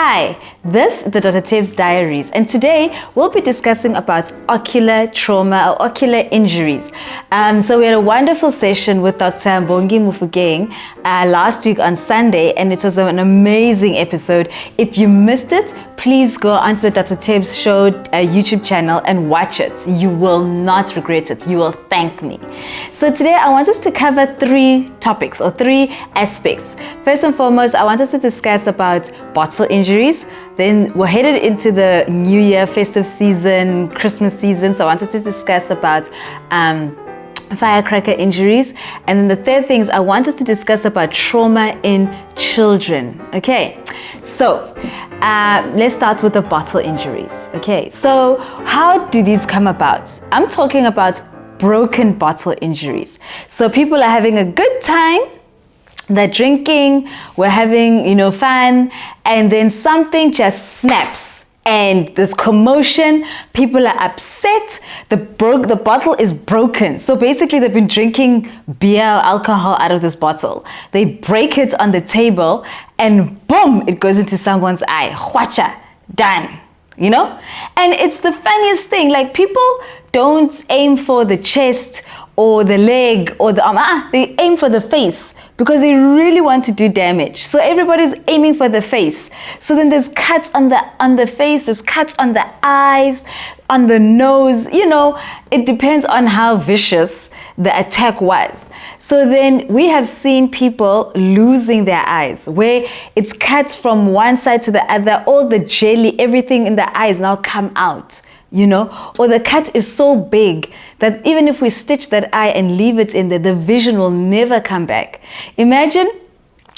Hi, this is the Dr. Tebz Diaries, and today we'll be discussing about ocular trauma or ocular injuries. So we had a wonderful session with Dr. Mbongi Mufugeng last week on Sunday, and it was an amazing episode. If you missed it, please go onto the Dr. Tebz Show YouTube channel and watch it. You will not regret it. You will thank me. So today I want us to cover three topics or three aspects. First and foremost, I want us to discuss about bottle injuries. Then we're headed into the New Year, festive season, Christmas season. So I want us to discuss about firecracker injuries. And then the third thing is I want us to discuss about trauma in children. Okay, so let's start with the bottle injuries. Okay, so how do these come about? I'm talking about broken bottle injuries. So people are having a good time, they're drinking, we're having, fun, and then something just snaps and there's commotion, people are upset, the bottle is broken. So basically they've been drinking beer or alcohol out of this bottle. They break it on the table and boom, it goes into someone's eye. Hwacha, done. And it's the funniest thing, like people don't aim for the chest or the leg or the arm, they aim for the face because they really want to do damage. So everybody's aiming for the face. So then there's cuts on the face, there's cuts on the eyes, on the nose, it depends on how vicious the attack was. So then we have seen people losing their eyes where it's cut from one side to the other, all the jelly, everything in the eyes now come out, or the cut is so big that even if we stitch that eye and leave it in there, the vision will never come back. Imagine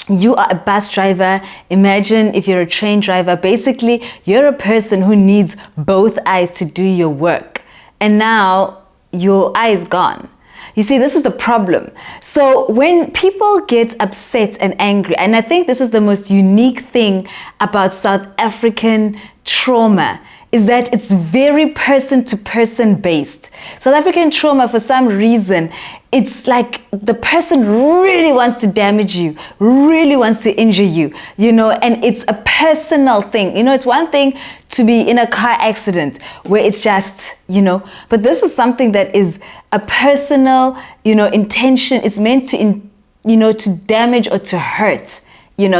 you are a bus driver. Imagine if you're a train driver. Basically, you're a person who needs both eyes to do your work. And now your eye is gone. You see, this is the problem. So when people get upset and angry, and I think this is the most unique thing about South African trauma, is that it's very person to person based. South African trauma, for some reason, it's like the person really wants to damage you, really wants to injure you, and it's a personal thing. It's one thing to be in a car accident where it's just, but this is something that is a personal, intention. It's meant to, to damage or to hurt.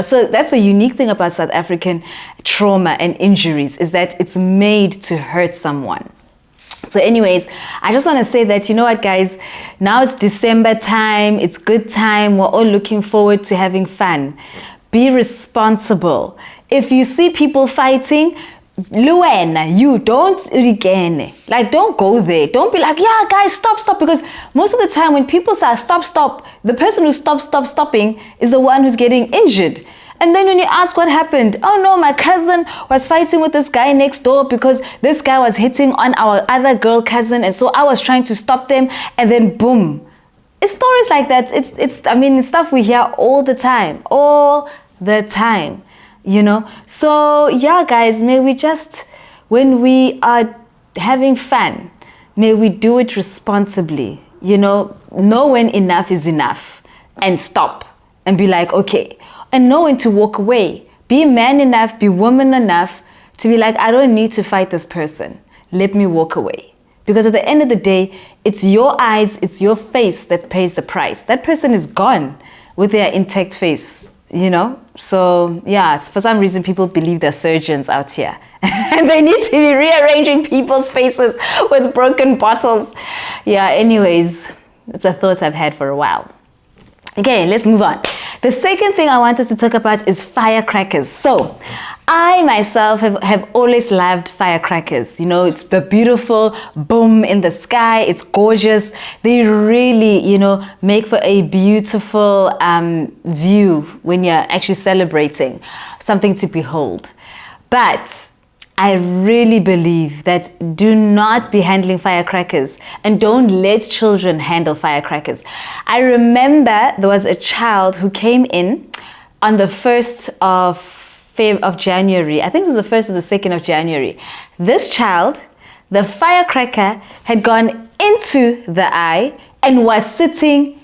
So that's a unique thing about South African trauma and injuries, is that it's made to hurt someone. So anyways, I just want to say that, what, guys, now it's December time, it's good time, we're all looking forward to having fun. Be responsible. If you see people fighting, Luena, you don't again. Like, don't go there. Don't be like, yeah, guys, stop. Because most of the time when people say stop, the person who stopping is the one who's getting injured. And then when you ask what happened, oh no, my cousin was fighting with this guy next door because this guy was hitting on our other girl cousin. And so I was trying to stop them. And then boom. It's stories like that. It's stuff we hear all the time. So yeah, guys, may we just, when we are having fun, may we do it responsibly, know when enough is enough and stop and be like, okay, and know when to walk away. Be man enough, be woman enough to be like, I don't need to fight this person. Let me walk away. Because at the end of the day, it's your eyes, it's your face that pays the price. That person is gone with their intact face. So yeah, for some reason people believe they're surgeons out here and they need to be rearranging people's faces with broken bottles. Yeah, anyways, it's a thought I've had for a while. Okay, let's move on. The second thing I want us to talk about is firecrackers. So I myself have always loved firecrackers. It's the beautiful boom in the sky. It's gorgeous. They really, make for a beautiful view when you're actually celebrating, something to behold. But I really believe that do not be handling firecrackers and don't let children handle firecrackers. I remember there was a child who came in on the 1st of January. I think it was the 1st or the 2nd of January. This child, the firecracker had gone into the eye and was sitting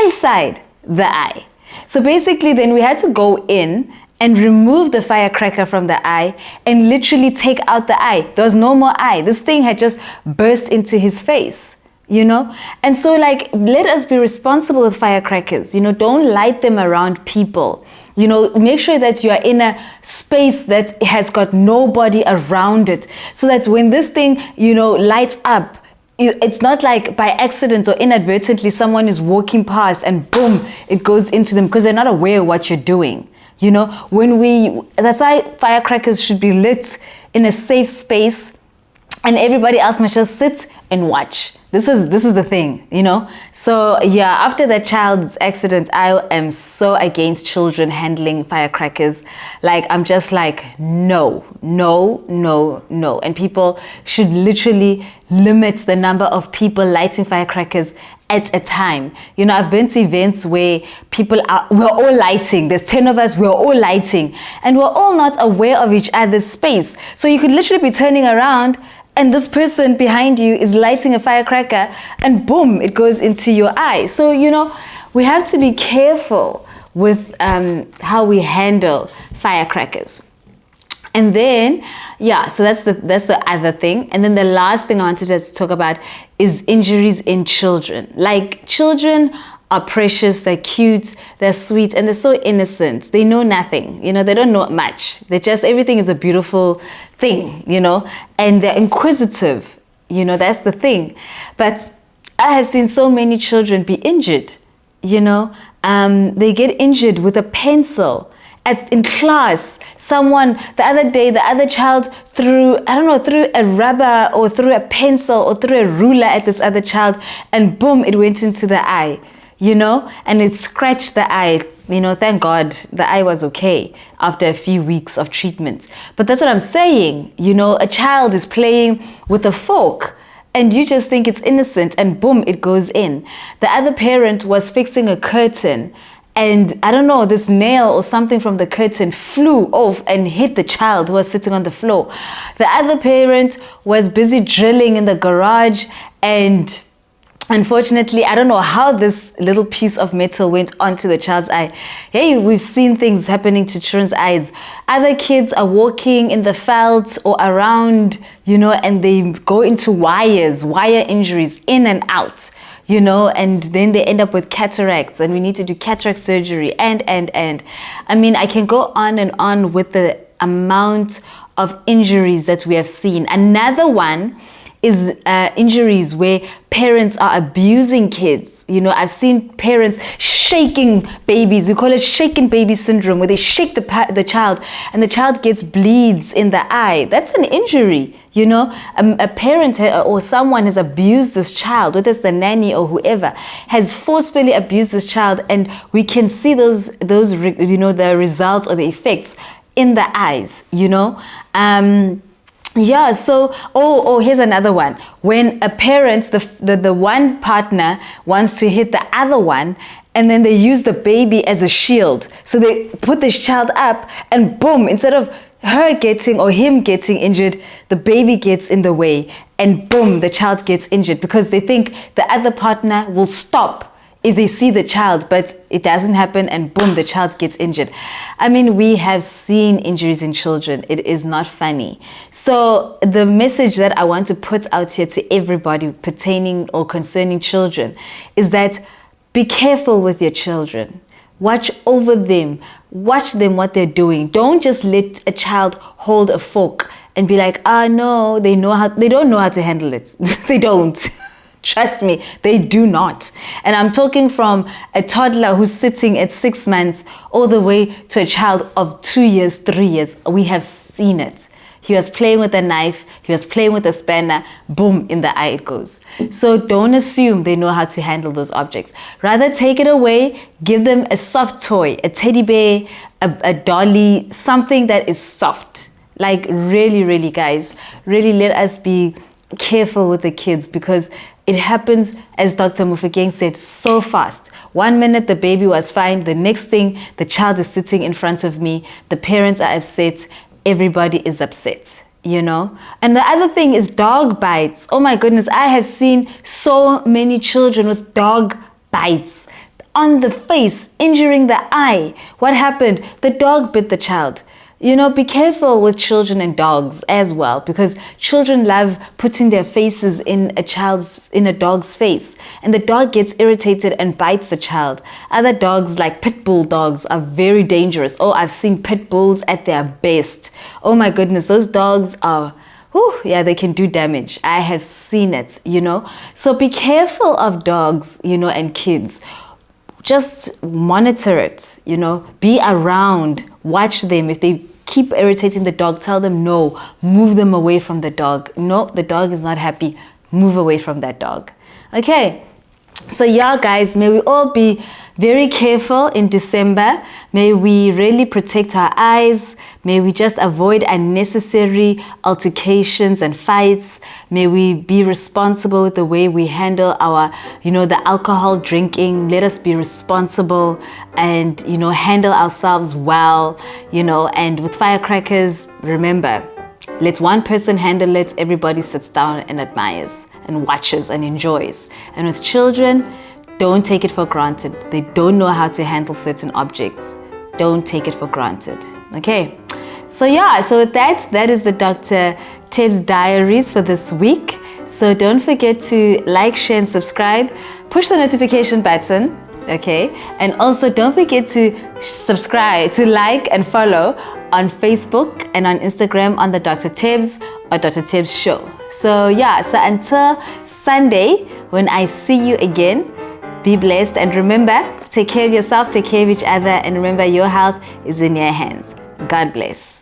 inside the eye. So basically then we had to go in and remove the firecracker from the eye and literally take out the eye. There was no more eye. This thing had just burst into his face, you know? And so like, let us be responsible with firecrackers, you know, don't light them around people. You know, make sure that you are in a space that has got nobody around it, so that when this thing, you know, lights up, it's not like by accident or inadvertently someone is walking past and boom, it goes into them, because they're not aware of what you're doing. You know, that's why firecrackers should be lit in a safe space, and everybody else must just sit and watch. This is the thing, you know. So yeah, after that child's accident, I am so against children handling firecrackers. Like, I'm just like, no. And people should literally limit the number of people lighting firecrackers at a time. You know, I've been to events where we're all lighting. There's 10 of us, we're all lighting, and we're all not aware of each other's space. So you could literally be turning around and this person behind you is lighting a firecracker and boom, it goes into your eye. So, you know, we have to be careful with how we handle firecrackers. And then, yeah, so that's the other thing. And then the last thing I wanted to talk about is injuries in children. Like, children are precious, they're cute, they're sweet, and they're so innocent. They know nothing, you know, they don't know much. They just, everything is a beautiful thing, you know, and they're inquisitive, you know, that's the thing. But I have seen so many children be injured, you know. They get injured with a pencil. In class, the other child threw a rubber or threw a pencil or threw a ruler at this other child, and boom, it went into the eye, you know, and it scratched the eye. You know, thank God the eye was okay after a few weeks of treatment. But that's what I'm saying, you know, a child is playing with a fork and you just think it's innocent, and boom, it goes in. The other parent was fixing a curtain, and I don't know, this nail or something from the curtain flew off and hit the child who was sitting on the floor. The other parent was busy drilling in the garage, and unfortunately, I don't know how this little piece of metal went onto the child's eye. Hey, we've seen things happening to children's eyes. Other kids are walking in the veldt or around, you know, and they go into wire injuries in and out, you know, and then they end up with cataracts, and we need to do cataract surgery and. I mean, I can go on and on with the amount of injuries that we have seen. Another one is injuries where parents are abusing kids. You know, I've seen parents shaking babies. We call it shaken baby syndrome, where they shake the child and the child bleeds in the eye. That's an injury, you know. A parent or someone has abused this child, whether it's the nanny or whoever, has forcefully abused this child, and we can see those you know, the results or the effects in the eyes, you know. Yeah, so, here's another one. When a parent, the one partner wants to hit the other one, and then they use the baby as a shield. So they put this child up, and boom, instead of her getting or him getting injured, the baby gets in the way, and boom, the child gets injured, because they think the other partner will stop if they see the child, but it doesn't happen, and boom, the child gets injured. I mean, we have seen injuries in children. It is not funny. So the message that I want to put out here to everybody pertaining or concerning children is that be careful with your children. Watch over them. Watch them, what they're doing. Don't just let a child hold a fork and be like, no, they don't know how to handle it. They don't. Trust me, they do not. And I'm talking from a toddler who's sitting at 6 months all the way to a child of 2 years, 3 years. We have seen it. He was playing with a knife, he was playing with a spanner, boom, in the eye it goes. So don't assume they know how to handle those objects. Rather, take it away, give them a soft toy, a teddy bear, a dolly, something that is soft. Like, really, guys, really let us be careful with the kids, because it happens, as Dr. Mufokeng said, so fast. 1 minute the baby was fine, the next thing the child is sitting in front of me, the parents are upset, everybody is upset, you know. And the other thing is dog bites. Oh my goodness, I have seen so many children with dog bites. on the face, injuring the eye. What happened? The dog bit the child. Be careful with children and dogs as well, because children love putting their faces in a dog's face, and the dog gets irritated and bites the child. Other dogs, like pit bull dogs, are very dangerous. Oh, I've seen pit bulls at their best. Oh my goodness, those dogs are, yeah, they can do damage. I have seen it, So be careful of dogs, and kids. Just monitor it, be around, watch them. If they keep irritating the dog, tell them no, move them away from the dog. No, the dog is not happy, move away from that dog. Okay, so yeah guys, may we all be very careful in December. May we really protect our eyes. May we just avoid unnecessary altercations and fights. May we be responsible with the way we handle our, the alcohol drinking. Let us be responsible and, handle ourselves well, and with firecrackers, remember, let one person handle it, everybody sits down and admires and watches and enjoys. And with children, don't take it for granted. They don't know how to handle certain objects. Don't take it for granted. Okay. So yeah, so with that is the Dr. Tebz Diaries for this week. So don't forget to like, share, and subscribe. Push the notification button. Okay. And also don't forget to subscribe, to like and follow on Facebook and on Instagram on the Dr. Tebz or Dr. Tebz Show. So yeah, so until Sunday, when I see you again, be blessed, and remember, take care of yourself, take care of each other, and remember, your health is in your hands. God bless.